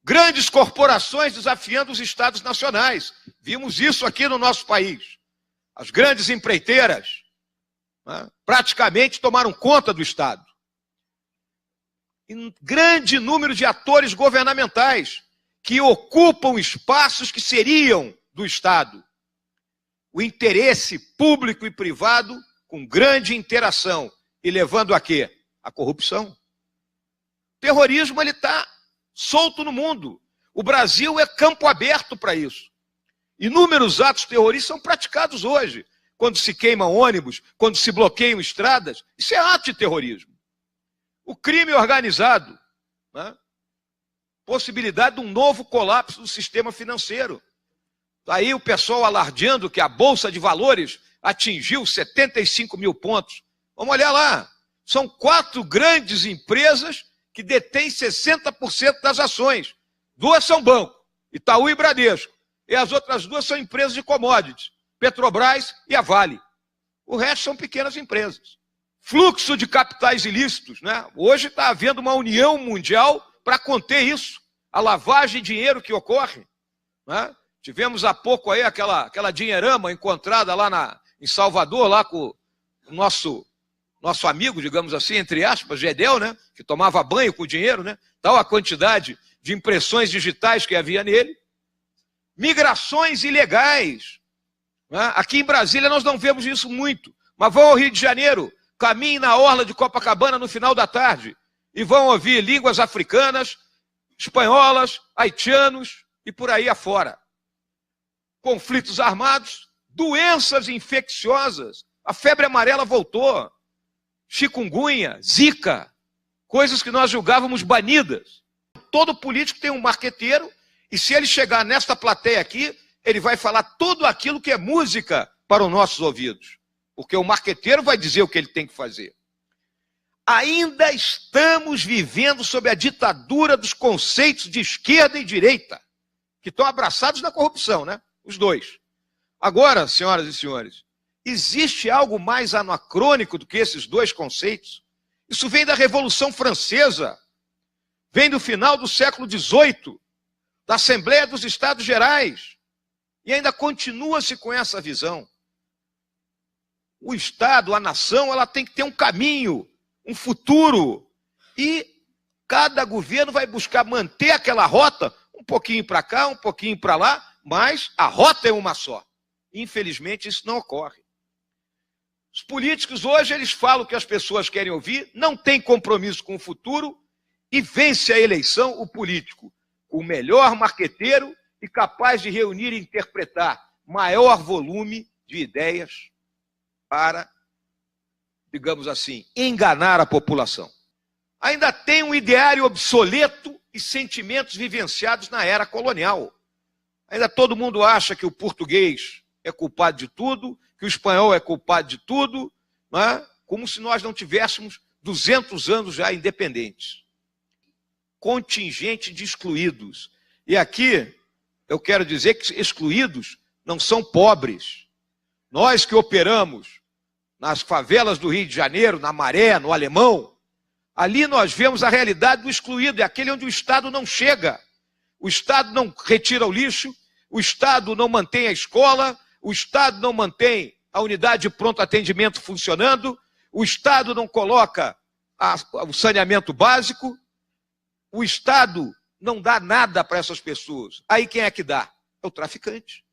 Grandes corporações desafiando os estados nacionais. Vimos isso aqui no nosso país. As grandes empreiteiras, né, praticamente tomaram conta do Estado. E um grande número de atores governamentais que ocupam espaços que seriam do Estado. O interesse público e privado com grande interação e levando a quê? A corrupção. O terrorismo está solto no mundo. O Brasil é campo aberto para isso. Inúmeros atos terroristas são praticados hoje. Quando se queimam ônibus, quando se bloqueiam estradas, isso é ato de terrorismo. O crime organizado, né? Possibilidade de um novo colapso do sistema financeiro. Aí o pessoal alardeando que a Bolsa de Valores atingiu 75 mil pontos. Vamos olhar lá. São 4 grandes empresas que detêm 60% das ações. 2 são banco, Itaú e Bradesco. E as outras 2 são empresas de commodities, Petrobras e a Vale. O resto são pequenas empresas. Fluxo de capitais ilícitos, né? Hoje está havendo uma união mundial para conter isso. A lavagem de dinheiro que ocorre, né? Tivemos há pouco aí aquela dinheirama encontrada lá em Salvador, lá com o nosso amigo, digamos assim, entre aspas, Gedel, né? Que tomava banho com o dinheiro, né? Tal a quantidade de impressões digitais que havia nele. Migrações ilegais, né? Aqui em Brasília nós não vemos isso muito, mas vão ao Rio de Janeiro, caminhem na orla de Copacabana no final da tarde e vão ouvir línguas africanas, espanholas, haitianos e por aí afora. Conflitos armados, doenças infecciosas, a febre amarela voltou, chikungunya, zika, coisas que nós julgávamos banidas. Todo político tem um marqueteiro e se ele chegar nesta plateia aqui, ele vai falar tudo aquilo que é música para os nossos ouvidos. Porque o marqueteiro vai dizer o que ele tem que fazer. Ainda estamos vivendo sob a ditadura dos conceitos de esquerda e direita, que estão abraçados na corrupção, né? Os dois. Agora, senhoras e senhores, existe algo mais anacrônico do que esses 2 conceitos? Isso vem da Revolução Francesa, vem do final do século XVIII, da Assembleia dos Estados Gerais, e ainda continua-se com essa visão. O Estado, a nação, ela tem que ter um caminho, um futuro, e cada governo vai buscar manter aquela rota, um pouquinho para cá, um pouquinho para lá, mas a rota é uma só. Infelizmente, isso não ocorre. Os políticos hoje, eles falam o que as pessoas querem ouvir, não tem compromisso com o futuro e vence a eleição o político, o melhor marqueteiro e capaz de reunir e interpretar maior volume de ideias para, digamos assim, enganar a população. Ainda tem um ideário obsoleto e sentimentos vivenciados na era colonial. Ainda todo mundo acha que o português é culpado de tudo, que o espanhol é culpado de tudo, não é? Como se nós não tivéssemos 200 anos já independentes. Contingente de excluídos. E aqui eu quero dizer que excluídos não são pobres. Nós que operamos nas favelas do Rio de Janeiro, na Maré, no Alemão, ali nós vemos a realidade do excluído, é aquele onde o Estado não chega. O Estado não retira o lixo, o Estado não mantém a escola, o Estado não mantém a unidade de pronto atendimento funcionando, o Estado não coloca o saneamento básico, o Estado não dá nada para essas pessoas. Aí quem é que dá? É o traficante.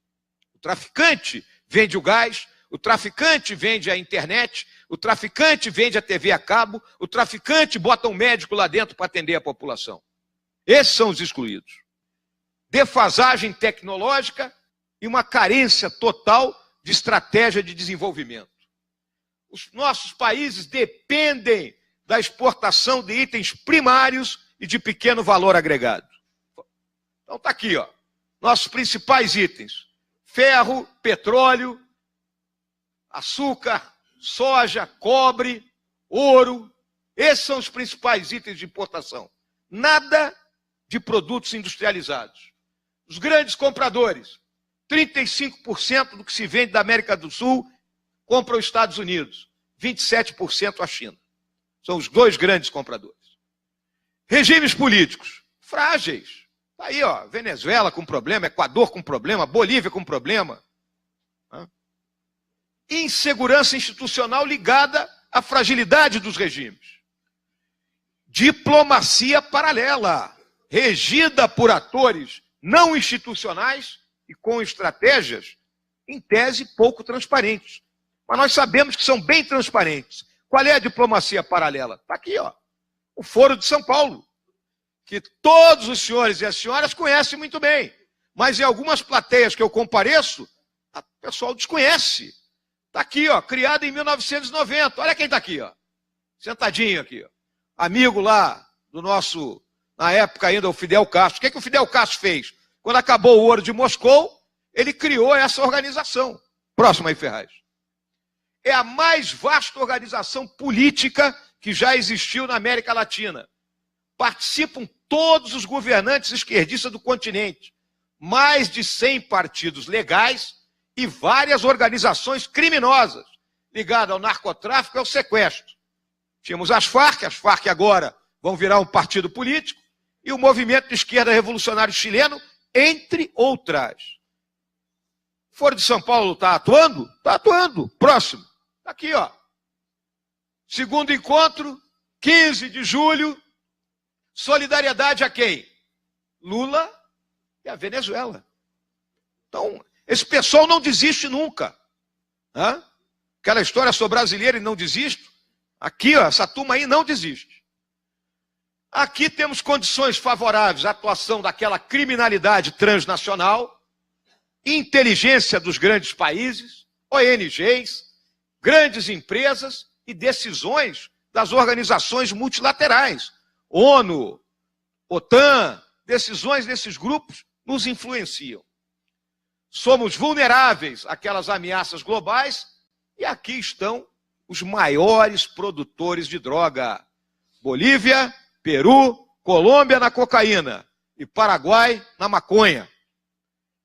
O traficante vende o gás, o traficante vende a internet, o traficante vende a TV a cabo, o traficante bota um médico lá dentro para atender a população. Esses são os excluídos. Defasagem tecnológica e uma carência total de estratégia de desenvolvimento. Os nossos países dependem da exportação de itens primários e de pequeno valor agregado. Então está aqui, ó, nossos principais itens: ferro, petróleo, açúcar, soja, cobre, ouro. Esses são os principais itens de importação. Nada de produtos industrializados. Os grandes compradores, 35% do que se vende da América do Sul compra os Estados Unidos, 27% a China. São os 2 grandes compradores. Regimes políticos frágeis. Está aí, ó, Venezuela com problema, Equador com problema, Bolívia com problema. Insegurança institucional ligada à fragilidade dos regimes. Diplomacia paralela, regida por atores não institucionais e com estratégias, em tese, pouco transparentes. Mas nós sabemos que são bem transparentes. Qual é a diplomacia paralela? Está aqui, ó, o Foro de São Paulo, que todos os senhores e as senhoras conhecem muito bem. Mas em algumas plateias que eu compareço, o pessoal desconhece. Está aqui, ó, criado em 1990. Olha quem está aqui, ó, sentadinho aqui, ó. Amigo lá do nosso, na época ainda, o Fidel Castro. O que o Fidel Castro fez? Quando acabou o ouro de Moscou, ele criou essa organização. Próximo aí, Ferraz. É a mais vasta organização política que já existiu na América Latina. Participam todos os governantes esquerdistas do continente. Mais de 100 partidos legais e várias organizações criminosas ligadas ao narcotráfico e ao sequestro. Tínhamos as Farc agora vão virar um partido político, e o Movimento de Esquerda Revolucionário Chileno, entre outras. Foro de São Paulo está atuando? Está atuando. Próximo. Está aqui, ó. Segundo encontro, 15 de julho. Solidariedade a quem? Lula e a Venezuela. Então, esse pessoal não desiste nunca. Aquela história, sou brasileiro e não desisto. Aqui, ó, essa turma aí não desiste. Aqui temos condições favoráveis à atuação daquela criminalidade transnacional, inteligência dos grandes países, ONGs, grandes empresas e decisões das organizações multilaterais. ONU, OTAN, decisões desses grupos nos influenciam. Somos vulneráveis àquelas ameaças globais e aqui estão os maiores produtores de droga. Bolívia, Peru, Colômbia na cocaína e Paraguai na maconha.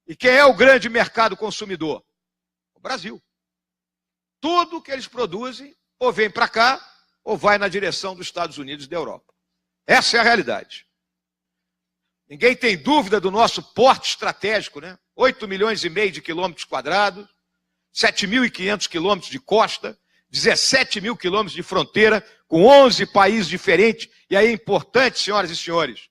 E quem é o grande mercado consumidor? O Brasil. Tudo que eles produzem ou vem para cá ou vai na direção dos Estados Unidos e da Europa. Essa é a realidade. Ninguém tem dúvida do nosso porte estratégico, né? 8,5 milhões de quilômetros quadrados, 7.500 quilômetros de costa, 17 mil quilômetros de fronteira, com 11 países diferentes. E aí é importante, senhoras e senhores,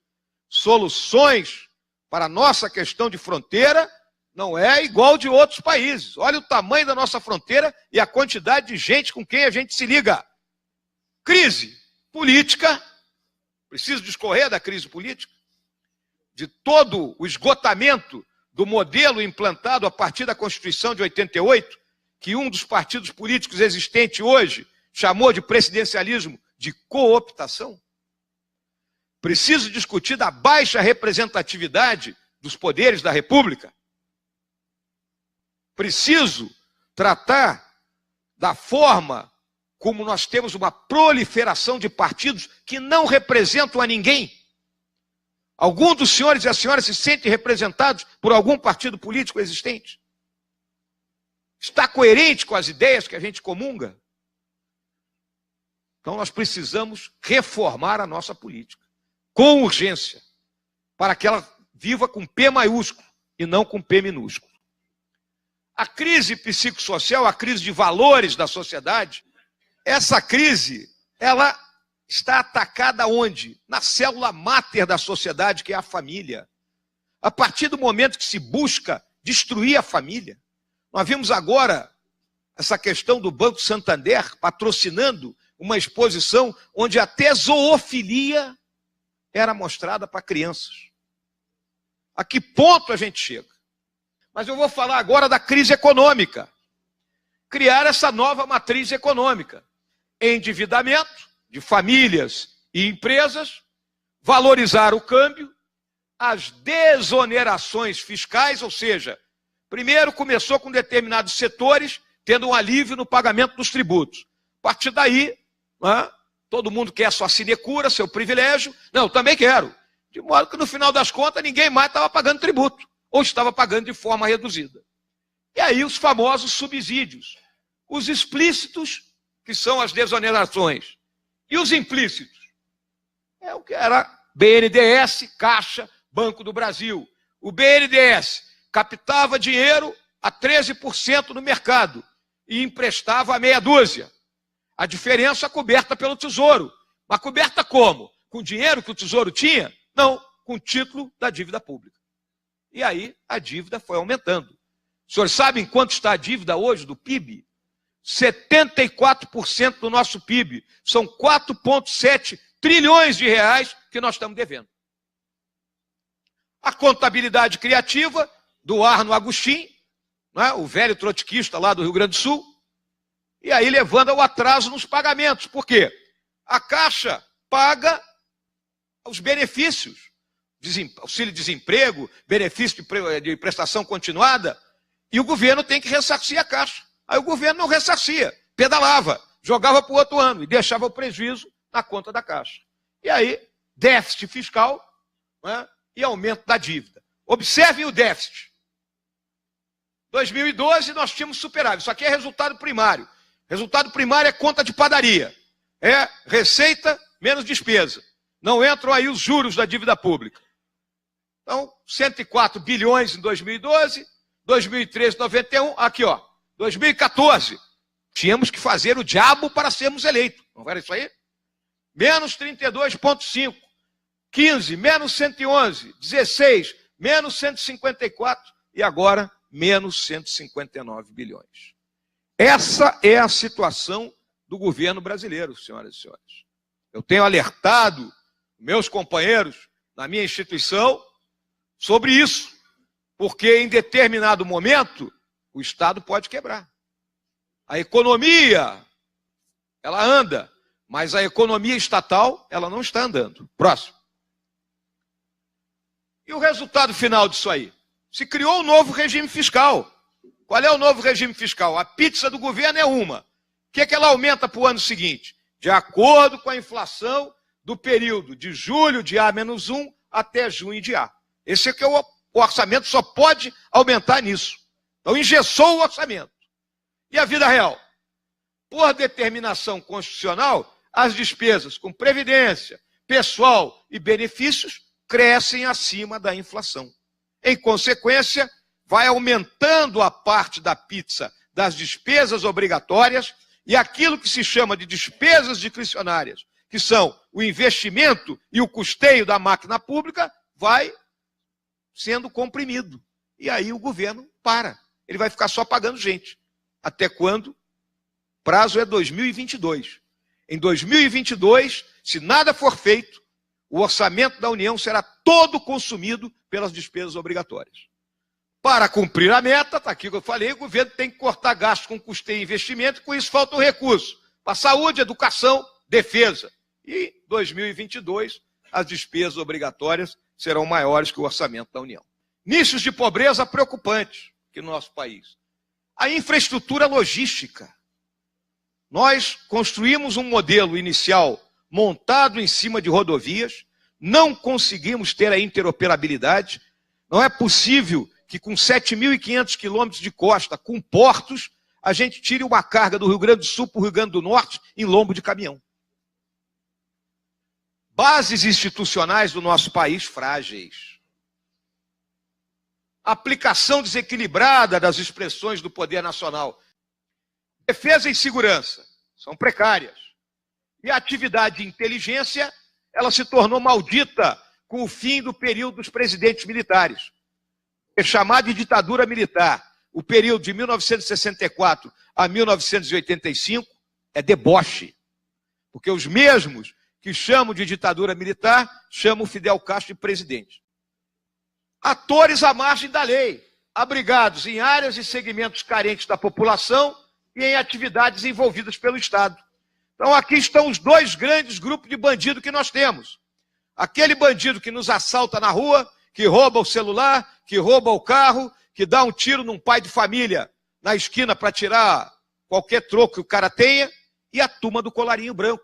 soluções para a nossa questão de fronteira não é igual de outros países. Olha o tamanho da nossa fronteira e a quantidade de gente com quem a gente se liga. Crise política, preciso discorrer da crise política, de todo o esgotamento do modelo implantado a partir da Constituição de 88, que um dos partidos políticos existentes hoje chamou de presidencialismo de cooptação. Preciso discutir da baixa representatividade dos poderes da República. Preciso tratar da forma como nós temos uma proliferação de partidos que não representam a ninguém. Algum dos senhores e as senhoras se sentem representados por algum partido político existente? Está coerente com as ideias que a gente comunga? Então nós precisamos reformar a nossa política, com urgência, para que ela viva com P maiúsculo e não com P minúsculo. A crise psicossocial, a crise de valores da sociedade, essa crise, ela está atacada onde? Na célula máter da sociedade, que é a família. A partir do momento que se busca destruir a família, nós vimos agora essa questão do Banco Santander patrocinando uma exposição onde até zoofilia era mostrada para crianças. A que ponto a gente chega? Mas eu vou falar agora da crise econômica. Criar essa nova matriz econômica. Endividamento de famílias e empresas, valorizar o câmbio, as desonerações fiscais, ou seja, primeiro começou com determinados setores tendo um alívio no pagamento dos tributos. A partir daí, todo mundo quer sua sinecura, seu privilégio. Não, eu também quero. De modo que no final das contas ninguém mais estava pagando tributo, ou estava pagando de forma reduzida. E aí os famosos subsídios. Os explícitos, que são as desonerações, e os implícitos. É o que era BNDES, Caixa, Banco do Brasil. O BNDES captava dinheiro a 13% no mercado e emprestava a meia dúzia. A diferença coberta pelo Tesouro. Mas coberta como? Com dinheiro que o Tesouro tinha? Não, com o título da dívida pública. E aí a dívida foi aumentando. Os senhores sabem quanto está a dívida hoje do PIB? 74% do nosso PIB. São 4,7 trilhões de reais que nós estamos devendo. A contabilidade criativa do Arno Agostinho, né, o velho trotskista lá do Rio Grande do Sul, e aí levando ao atraso nos pagamentos. Por quê? A Caixa paga os benefícios, auxílio-desemprego, benefício de prestação continuada, e o governo tem que ressarcir a Caixa. Aí o governo não ressarcia, pedalava, jogava para o outro ano e deixava o prejuízo na conta da Caixa. E aí, déficit fiscal, né, e aumento da dívida. Observem o déficit. 2012 nós tínhamos superávit. Isso aqui é resultado primário. Resultado primário é conta de padaria. É receita menos despesa. Não entram aí os juros da dívida pública. Então, 104 bilhões em 2012, 2013, 91, aqui ó, 2014. Tínhamos que fazer o diabo para sermos eleitos. Não era isso aí? Menos 32,5. 15, menos 111. 16, menos 154. E agora, menos 159 bilhões. Essa é a situação do governo brasileiro, senhoras e senhores. Eu tenho alertado meus companheiros na minha instituição sobre isso, porque em determinado momento o Estado pode quebrar. A economia, ela anda, mas a economia estatal, ela não está andando. Próximo. E o resultado final disso aí? Se criou um novo regime fiscal. Qual é o novo regime fiscal? A pizza do governo é uma. O que é que ela aumenta para o ano seguinte? De acordo com a inflação do período de julho de A-1 até junho de A. Esse é que o orçamento só pode aumentar nisso. Então engessou o orçamento. E a vida real? Por determinação constitucional, as despesas com previdência, pessoal e benefícios crescem acima da inflação. Em consequência, vai aumentando a parte da pizza das despesas obrigatórias e aquilo que se chama de despesas discricionárias, que são o investimento e o custeio da máquina pública, vai sendo comprimido. E aí o governo para. Ele vai ficar só pagando gente. Até quando? Prazo é 2022. Em 2022, se nada for feito, o orçamento da União será todo consumido pelas despesas obrigatórias. Para cumprir a meta, está aqui que eu falei, o governo tem que cortar gastos com custeio e investimento, e com isso falta o recurso para saúde, educação, defesa. E em 2022, as despesas obrigatórias serão maiores que o orçamento da União. Nichos de pobreza preocupantes aqui no nosso país. A infraestrutura logística. Nós construímos um modelo inicial montado em cima de rodovias, não conseguimos ter a interoperabilidade. Não é possível que com 7.500 quilômetros de costa, com portos, a gente tire uma carga do Rio Grande do Sul para o Rio Grande do Norte em lombo de caminhão. Bases institucionais do nosso país frágeis. Aplicação desequilibrada das expressões do poder nacional. Defesa e segurança são precárias. E a atividade de inteligência, ela se tornou maldita com o fim do período dos presidentes militares. É chamado de ditadura militar. O período de 1964 a 1985 é deboche. Porque os mesmos que chamam de ditadura militar chamam Fidel Castro de presidente. Atores à margem da lei, abrigados em áreas e segmentos carentes da população e em atividades envolvidas pelo Estado. Então aqui estão os dois grandes grupos de bandido que nós temos. Aquele bandido que nos assalta na rua, que rouba o celular, que rouba o carro, que dá um tiro num pai de família na esquina para tirar qualquer troco que o cara tenha, e a turma do colarinho branco,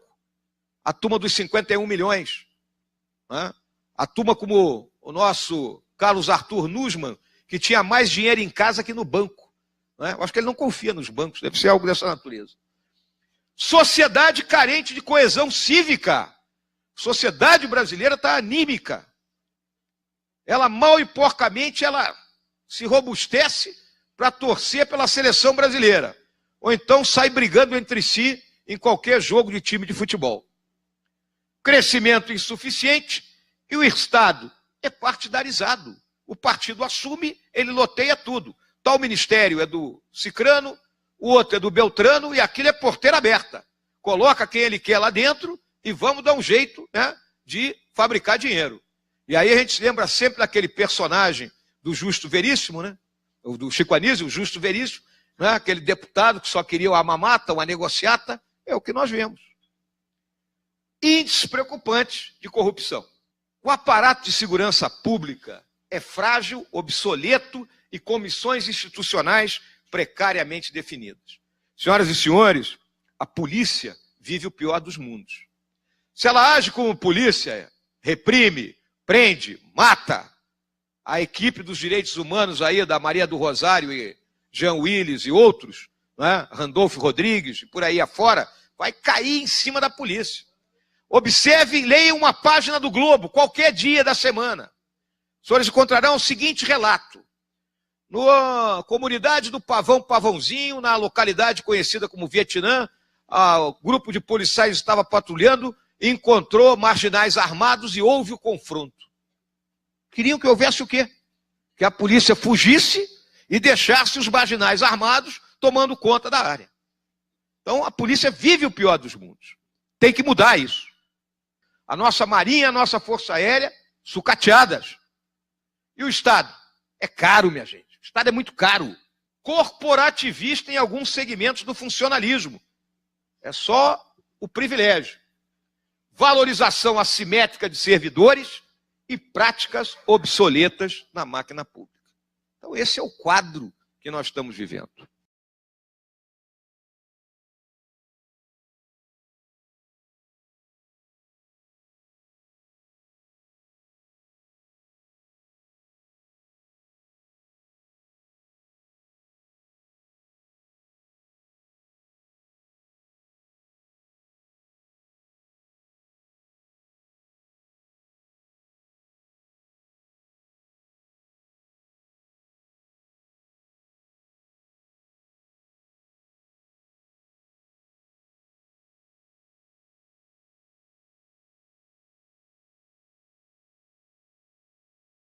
a turma dos 51 milhões. Né? A turma como o nosso Carlos Arthur Nussmann, que tinha mais dinheiro em casa que no banco. Né? Eu acho que ele não confia nos bancos, deve ser algo dessa natureza. Sociedade carente de coesão cívica. Sociedade brasileira está anímica. ela mal e porcamente ela se robustece para torcer pela seleção brasileira. Ou então sai brigando entre si em qualquer jogo de time de futebol. Crescimento insuficiente e o Estado é partidarizado. O partido assume, ele loteia tudo. Tal ministério é do Cicrano, o outro é do Beltrano e aquilo é porteira aberta. Coloca quem ele quer lá dentro e vamos dar um jeito, né, de fabricar dinheiro. E aí a gente se lembra sempre daquele personagem do Justo Veríssimo, né? Do Chico Anísio, o Justo Veríssimo, né? Aquele deputado que só queria uma mamata, uma negociata, é o que nós vemos. Índices preocupantes de corrupção. O aparato de segurança pública é frágil, obsoleto e comissões institucionais precariamente definidas. Senhoras e senhores, a polícia vive o pior dos mundos. Se ela age como polícia, reprime, prende, mata, a equipe dos direitos humanos aí da Maria do Rosário e Jean Willis e outros, né, Randolfo Rodrigues e por aí afora, vai cair em cima da polícia. Observe e leia uma página do Globo, qualquer dia da semana. Os senhores encontrarão o seguinte relato. Na comunidade do Pavãozinho, na localidade conhecida como Vietnã, o grupo de policiais estava patrulhando e encontrou marginais armados e houve o confronto. Queriam que houvesse o quê? Que a polícia fugisse e deixasse os marginais armados tomando conta da área. Então a polícia vive o pior dos mundos. Tem que mudar isso. A nossa marinha, a nossa força aérea, sucateadas. E o Estado? É caro, minha gente. O Estado é muito caro. Corporativista em alguns segmentos do funcionalismo. É só o privilégio. Valorização assimétrica de servidores e práticas obsoletas na máquina pública. Então esse é o quadro que nós estamos vivendo.